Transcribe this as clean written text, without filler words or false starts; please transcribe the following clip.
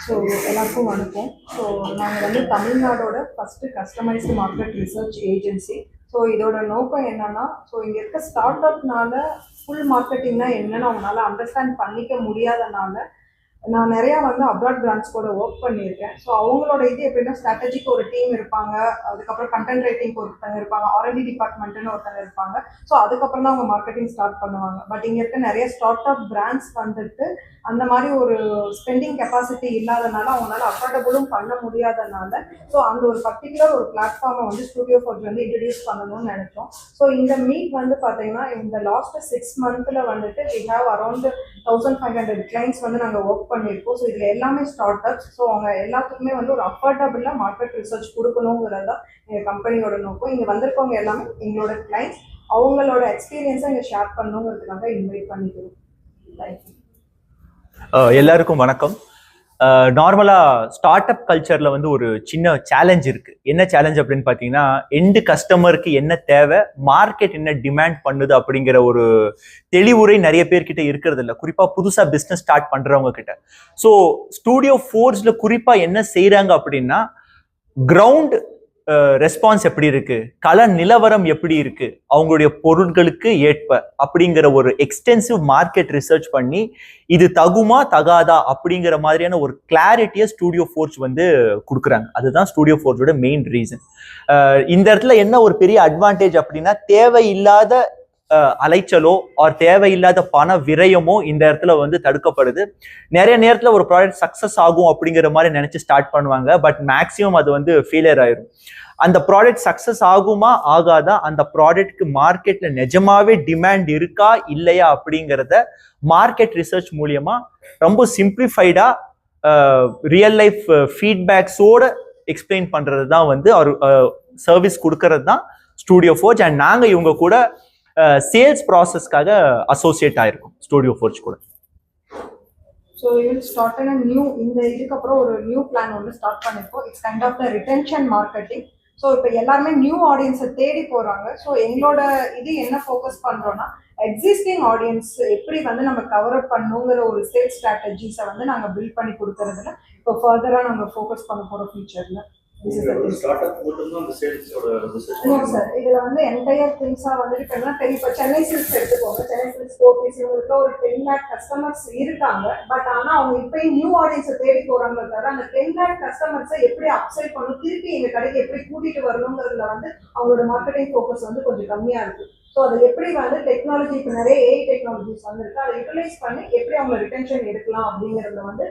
So எல்லாருக்கும் வணக்கம். So நாங்கள் வந்து தமிழ்நாடோட first customised market research agency. So இதோட நோக்கம் என்னன்னா, ஸோ இங்கே இருக்க ஸ்டார்ட் அப்னால ஃபுல் மார்க்கெட்டிங்னா என்னன்னு அவங்களால அண்டர்ஸ்டாண்ட் பண்ணிக்க முடியாதனால நான் நிறையா வந்து அப்ராட் பிராண்ட்ஸ் கூட ஒர்க் பண்ணியிருக்கேன். ஸோ அவங்களோட இது எப்படின்னா, ஸ்ட்ராட்டஜிக்கு ஒரு டீம் இருப்பாங்க, அதுக்கப்புறம் கண்டென்ட் ரைட்டிங்க்கு ஒருத்தங்க இருப்பாங்க, ஆர்என்டி டிபார்ட்மெண்ட்டுன்னு ஒருத்தங்க இருப்பாங்க. ஸோ அதுக்கப்புறம் தான் அவங்க மார்க்கெட்டிங் ஸ்டார்ட் பண்ணுவாங்க. பட் இங்கே இருக்க நிறைய ஸ்டார்ட் அப் பிராண்ட்ஸ் வந்துட்டு அந்த மாதிரி ஒரு ஸ்பெண்டிங் கெப்பாசிட்டி இல்லாதனால அவங்களால அஃபோர்டபுளும் பண்ண முடியாதனால ஸோ அந்த ஒரு பர்டிகுலர் ஒரு பிளாட்ஃபார்மை வந்து ஸ்டுடியோ ஃபோர்ஜ் வந்து இன்ட்ரடியூஸ் பண்ணணும்னு நினைச்சோம். ஸோ இந்த மீட் வந்து பார்த்தீங்கன்னா இந்த லாஸ்ட் 6 மந்த்தில் வந்துட்டு வி ஹாவ் அரௌண்ட் 1500 கிளைண்ட்ஸ் வந்து நாங்கள் ஒர்க் பண்ணியிருக்கோம். ஸோ இதில் எல்லாமே ஸ்டார்ட் அப்ஸ். ஸோ அவங்க எல்லாத்துக்குமே வந்து ஒரு அஃபோர்டபுளாக மார்க்கெட் ரிசர்ச் கொடுக்கணுங்கிறது தான் எங்கள் கம்பெனியோட நோக்கம். இங்கே வந்திருக்கவங்க எல்லாமே எங்களோட கிளைண்ட்ஸ், அவங்களோட எக்ஸ்பீரியன்ஸை இங்கே ஷேர் பண்ணணுங்கிறதுக்காக இன்வைட் பண்ணிக்கிறோம். தேங்க்யூ. எல்லாருக்கும் வணக்கம். நார்மலா ஸ்டார்ட் அப் கல்ச்சர்ல வந்து ஒரு சின்ன சேலஞ்ச் இருக்கு. என்ன சேலஞ்ச் அப்படின்னு பாத்தீங்கன்னா, எண்டு கஸ்டமருக்கு என்ன தேவை, மார்க்கெட் என்ன டிமாண்ட் பண்ணுது அப்படிங்கிற ஒரு தெளிவுரை நிறைய பேர்கிட்ட இருக்கிறது இல்லை, குறிப்பா புதுசா பிசினஸ் ஸ்டார்ட் பண்றவங்க கிட்ட. ஸோ ஸ்டுடியோ ஃபோர்ஜ்ல குறிப்பா என்ன செய்யறாங்க அப்படின்னா, கிரவுண்ட் ரெஸ்பான்ஸ் எப்படி இருக்கு, கள நிலவரம் எப்படி இருக்கு, அவங்களுடைய பொருட்களுக்கு ஏற்ப அப்படிங்கிற ஒரு எக்ஸ்டென்சிவ் மார்க்கெட் ரிசர்ச் பண்ணி இது தகுமா தகாதா அப்படிங்கிற மாதிரியான ஒரு கிளாரிட்டியை ஸ்டுடியோ ஃபோர்ஜ் வந்து கொடுக்குறாங்க. அதுதான் ஸ்டுடியோ ஃபோர்ஜோட மெயின் ரீசன். இந்த இடத்துல என்ன ஒரு பெரிய அட்வான்டேஜ் அப்படின்னா, தேவையில்லாத அலைச்சலோ ஆர் தேவையில்லாத பண விரயமோ இந்த இடத்துல வந்து தடுக்கப்படுது. நிறைய நேரத்துல ஒரு ப்ராடக்ட் சக்சஸ் ஆகும் அப்படிங்கிற மாதிரி நினைச்சு ஸ்டார்ட் பண்ணுவாங்க, பட் மேக்சிமம் அது வந்து ஃபெயிலியர் ஆயிரும். அந்த ப்ராடக்ட் சக்சஸ் ஆகுமா ஆகாதா, அந்த ப்ராடக்ட்க்கு மார்க்கெட்ல நிஜமாவே டிமாண்ட் இருக்கா இல்லையா அப்படிங்கிறத மார்க்கெட் ரிசர்ச் மூலியமா ரொம்ப சிம்பிளிஃபைடா ரியல் லைஃப் ஃபீட்பேக்ஸோட எக்ஸ்பிளைன் பண்றது தான் வந்து ஒரு சர்வீஸ் கொடுக்கறது தான் ஸ்டுடியோ ஃபோர்ஜ். அண்ட் நாங்க இவங்க கூட சேல்ஸ் ப்ராசஸ்க்காக அசோசியேட் ஆயிருக்கும் ஸ்டுடியோ ஃபோர்ஜ் கூட. ஸோ யூல் ஸ்டார்ட் நியூ இந்த இதுக்கப்புறம் ஒரு நியூ பிளான் ஒன்று ஸ்டார்ட் பண்ணியிருக்கோம். It's kind of the retention marketing. So இப்போ எல்லாருமே நியூ ஆடியன்ஸை தேடி போகிறாங்க. ஸோ எங்களோட இது என்ன ஃபோக்கஸ் பண்ணுறோன்னா, எக்ஸிஸ்டிங் ஆடியன்ஸ் எப்படி வந்து நம்ம கவர் அப் பண்ணுங்கிற ஒரு சேல்ஸ் ஸ்ட்ராட்டஜிஸை வந்து நாங்கள் பில்ட் பண்ணி கொடுக்கறதுல இப்போ ஃபர்தராக நாங்கள் ஃபோக்கஸ் பண்ண போகிறோம் ஃபியூச்சரில். இதுல வந்து என்டையர் திங்ஸா வந்து இப்போ சென்னை சில்க்ஸ் எடுத்துக்கோங்க. சென்னை சில்க்ஸ் இவங்களுக்கு ஒரு 10 lakh கஸ்டமர்ஸ் இருக்காங்க. பட் ஆனா அவங்க இப்பயும் நியூ ஆடியன்ஸை தேடி போறாங்களே தவிர அந்த 10 lakh கஸ்டமர்ஸை எப்படி அப்சைட் பண்ணணும், திருப்பி எங்க கடைக்கு எப்படி கூட்டிட்டு வரணுங்கிறதுல வந்து அவங்களோட மார்க்கெட்டிங் ஃபோக்கஸ் வந்து கொஞ்சம் கம்மியா இருக்கு. ஸோ அதை எப்படி வந்து டெக்னாலஜி, இப்போ நிறைய ஏஐ டெக்னாலஜிஸ் வந்துருக்கு, அதை யூட்டிலைஸ் பண்ணி எப்படி அவங்க ரிட்டென்ஷன் எடுக்கலாம் அப்படிங்கிறதுல வந்து